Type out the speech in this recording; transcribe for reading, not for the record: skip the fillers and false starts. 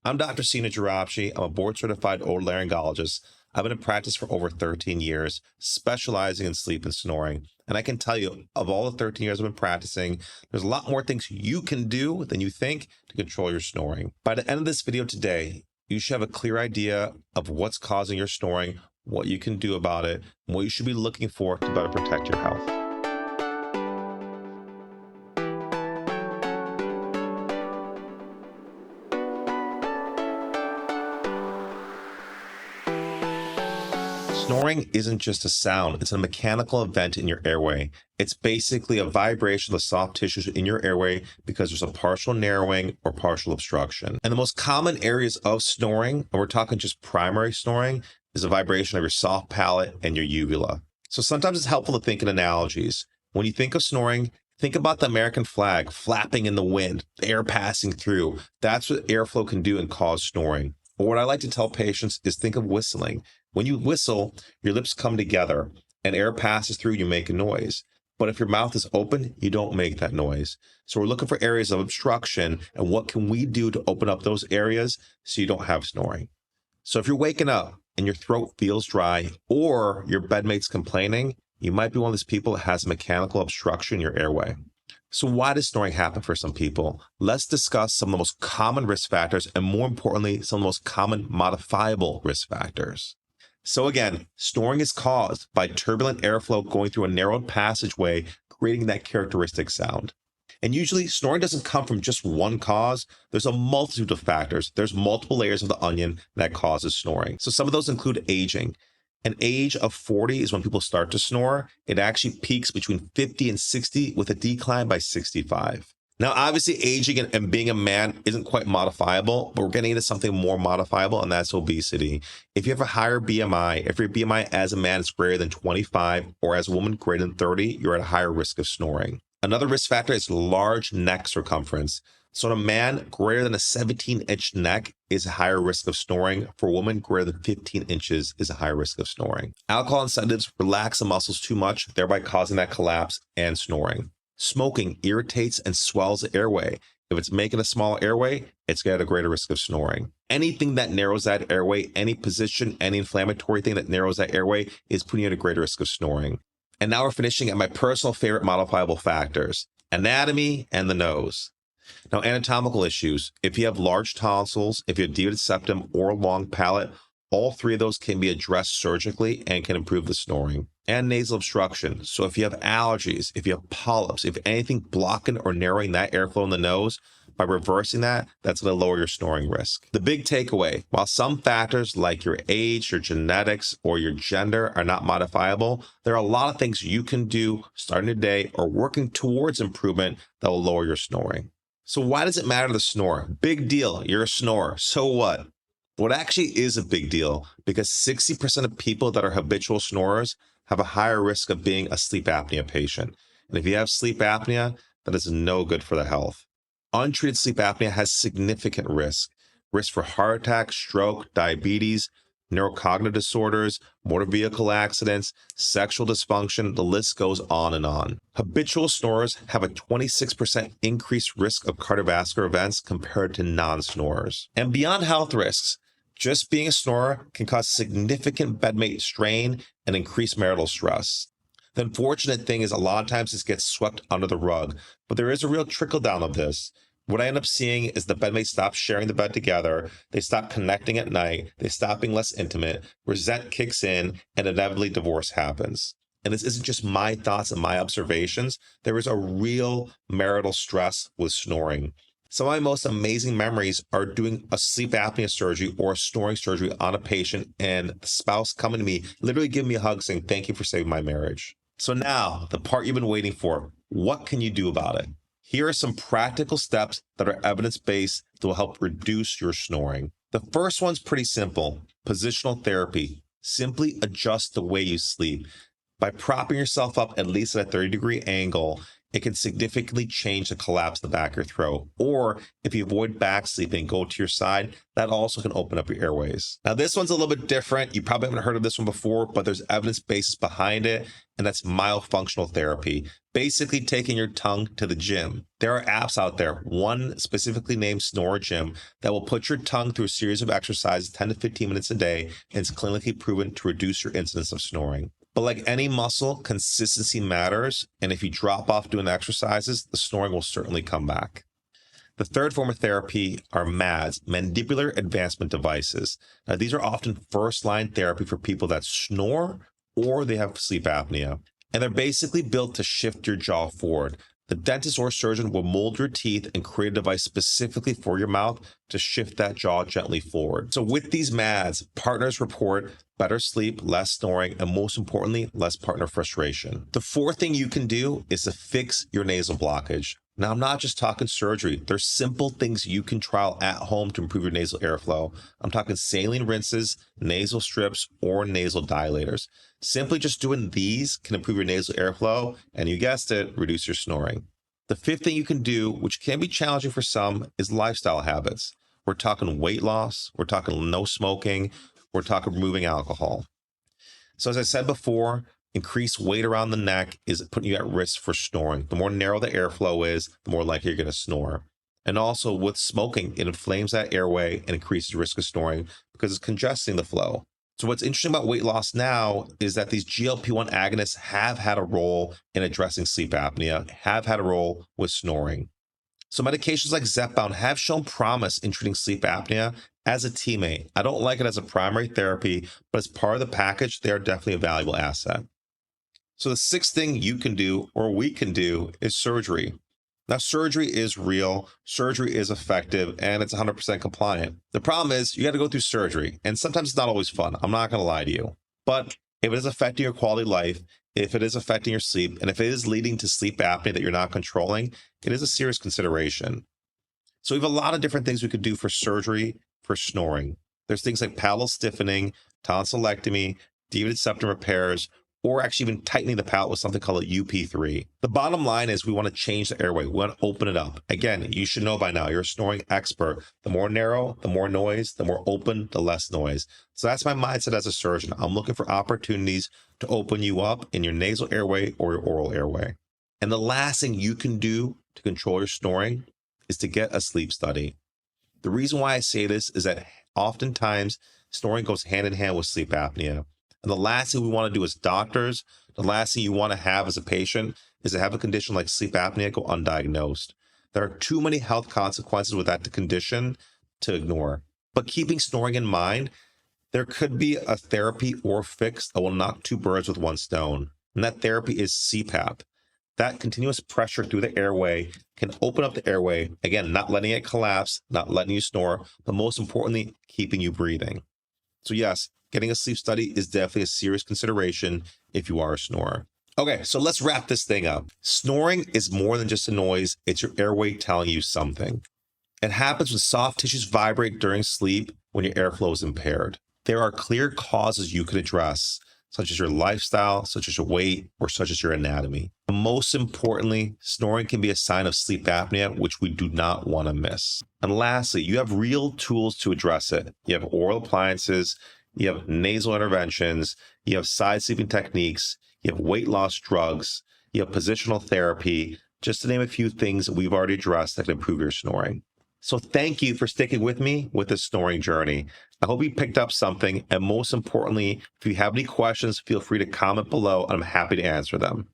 I'm Dr. Sina Joorabchi. I'm a board-certified otolaryngologist. I've been in practice for over 13 years, specializing in sleep and snoring. And I can tell you, of all the 13 years I've been practicing, there's a lot more things you can do than you think to control your snoring. By the end of this video today, you should have a clear idea of what's causing your snoring, what you can do about it, and what you should be looking for to better protect your health. Snoring isn't just a sound, it's a mechanical event in your airway. It's basically a vibration of the soft tissues in your airway because there's a partial narrowing or partial obstruction. And the most common areas of snoring, and we're talking just primary snoring, is a vibration of your soft palate and your uvula. So sometimes it's helpful to think in analogies. When you think of snoring, think about the American flag flapping in the wind, the air passing through. That's what airflow can do and cause snoring. Or what I like to tell patients is think of whistling. When you whistle, your lips come together and air passes through, you make a noise. But if your mouth is open, you don't make that noise. So we're looking for areas of obstruction and what can we do to open up those areas so you don't have snoring. So if you're waking up and your throat feels dry or your bedmate's complaining, you might be one of those people that has a mechanical obstruction in your airway. So why does snoring happen for some people? Let's discuss some of the most common risk factors and more importantly, some of the most common modifiable risk factors. So again, snoring is caused by turbulent airflow going through a narrowed passageway, creating that characteristic sound. And usually snoring doesn't come from just one cause. There's a multitude of factors. There's multiple layers of the onion that causes snoring. So some of those include aging. An age of 40 is when people start to snore. It actually peaks between 50 and 60 with a decline by 65. Now, obviously, aging and being a man isn't quite modifiable, but we're getting into something more modifiable, and that's obesity. If you have a higher BMI, if your BMI as a man is greater than 25 or as a woman greater than 30, you're at a higher risk of snoring. Another risk factor is large neck circumference. So in a man greater than a 17-inch neck is a higher risk of snoring. For a woman greater than 15 inches is a higher risk of snoring. Alcohol and sedatives relax the muscles too much, thereby causing that collapse and snoring. Smoking irritates and swells the airway. If it's making a small airway, it's got a greater risk of snoring. Anything that narrows that airway, any position, any inflammatory thing that narrows that airway is putting you at a greater risk of snoring. And now we're finishing at my personal favorite modifiable factors, anatomy and the nose. Now, anatomical issues. If you have large tonsils, if you have deviated septum or a long palate, all three of those can be addressed surgically and can improve the snoring. And nasal obstruction. So if you have allergies, if you have polyps, if anything blocking or narrowing that airflow in the nose, by reversing that, that's going to lower your snoring risk. The big takeaway, while some factors like your age, your genetics, or your gender are not modifiable, there are a lot of things you can do starting today or working towards improvement that will lower your snoring. So why does it matter to snore? Big deal. You're a snorer. So what? Well, it actually is a big deal because 60% of people that are habitual snorers have a higher risk of being a sleep apnea patient. And if you have sleep apnea, that is no good for the health. Untreated sleep apnea has significant risk for heart attack, stroke, diabetes, neurocognitive disorders, motor vehicle accidents, sexual dysfunction, the list goes on and on. Habitual snorers have a 26% increased risk of cardiovascular events compared to non-snorers. And beyond health risks, just being a snorer can cause significant bedmate strain and increased marital stress. The unfortunate thing is a lot of times this gets swept under the rug, but there is a real trickle down of this. What I end up seeing is the bedmates stop sharing the bed together, they stop connecting at night, they stop being less intimate, resent kicks in, and inevitably divorce happens. And this isn't just my thoughts and my observations. There is a real marital stress with snoring. Some of my most amazing memories are doing a sleep apnea surgery or a snoring surgery on a patient and the spouse coming to me, literally giving me a hug saying, "Thank you for saving my marriage." So now, the part you've been waiting for, what can you do about it? Here are some practical steps that are evidence-based that will help reduce your snoring. The first one's pretty simple, positional therapy. Simply adjust the way you sleep. By propping yourself up at least at a 30-degree angle, it can significantly change the collapse of the back of your throat. Or if you avoid back sleeping, go to your side, that also can open up your airways. Now, this one's a little bit different. You probably haven't heard of this one before, but there's evidence basis behind it, and that's myofunctional therapy. Basically taking your tongue to the gym. There are apps out there, one specifically named Snore Gym, that will put your tongue through a series of exercises 10 to 15 minutes a day, and it's clinically proven to reduce your incidence of snoring. But like any muscle, consistency matters, and if you drop off doing the exercises, the snoring will certainly come back. The third form of therapy are MADs, mandibular advancement devices. Now, these are often first-line therapy for people that snore or they have sleep apnea. And they're basically built to shift your jaw forward. The dentist or surgeon will mold your teeth and create a device specifically for your mouth to shift that jaw gently forward. So with these MADs, partners report better sleep, less snoring, and most importantly, less partner frustration. The fourth thing you can do is to fix your nasal blockage. Now, I'm not just talking surgery. There's simple things you can trial at home to improve your nasal airflow. I'm talking saline rinses, nasal strips, or nasal dilators. Simply just doing these can improve your nasal airflow, and you guessed it, reduce your snoring. The fifth thing you can do, which can be challenging for some, is lifestyle habits. We're talking weight loss, we're talking no smoking, we're talking removing alcohol. So as I said before, increased weight around the neck is putting you at risk for snoring. The more narrow the airflow is, the more likely you're going to snore. And also with smoking, it inflames that airway and increases the risk of snoring because it's congesting the flow. So what's interesting about weight loss now is that these GLP-1 agonists have had a role in addressing sleep apnea, have had a role with snoring. So medications like Zepbound have shown promise in treating sleep apnea as a teammate. I don't like it as a primary therapy, but as part of the package, they are definitely a valuable asset. So the sixth thing you can do, or we can do, is surgery. Now, surgery is real, surgery is effective, and it's 100% compliant. The problem is you got to go through surgery, and sometimes it's not always fun. I'm not going to lie to you. But if it is affecting your quality of life, if it is affecting your sleep, and if it is leading to sleep apnea that you're not controlling, it is a serious consideration. So we have a lot of different things we could do for surgery for snoring. There's things like palatal stiffening, tonsillectomy, deviated septum repairs, or actually even tightening the palate with something called a UP3. The bottom line is we want to change the airway. We want to open it up. Again, you should know by now, you're a snoring expert. The more narrow, the more noise, the more open, the less noise. So that's my mindset as a surgeon. I'm looking for opportunities to open you up in your nasal airway or your oral airway. And the last thing you can do to control your snoring is to get a sleep study. The reason why I say this is that oftentimes snoring goes hand in hand with sleep apnea. And the last thing we want to do as doctors, the last thing you want to have as a patient is to have a condition like sleep apnea go undiagnosed. There are too many health consequences with that condition to ignore. But keeping snoring in mind, there could be a therapy or fix that will knock two birds with one stone. And that therapy is CPAP. That continuous pressure through the airway can open up the airway, again, not letting it collapse, not letting you snore, but most importantly, keeping you breathing. So yes, getting a sleep study is definitely a serious consideration if you are a snorer. Okay, so let's wrap this thing up. Snoring is more than just a noise. It's your airway telling you something. It happens when soft tissues vibrate during sleep when your airflow is impaired. There are clear causes you could address, such as your lifestyle, such as your weight, or such as your anatomy. And most importantly, snoring can be a sign of sleep apnea, which we do not want to miss. And lastly, you have real tools to address it. You have oral appliances, you have nasal interventions, you have side sleeping techniques, you have weight loss drugs, you have positional therapy, just to name a few things that we've already addressed that can improve your snoring. So thank you for sticking with me with this snoring journey. I hope you picked up something, and most importantly, if you have any questions, feel free to comment below, and I'm happy to answer them.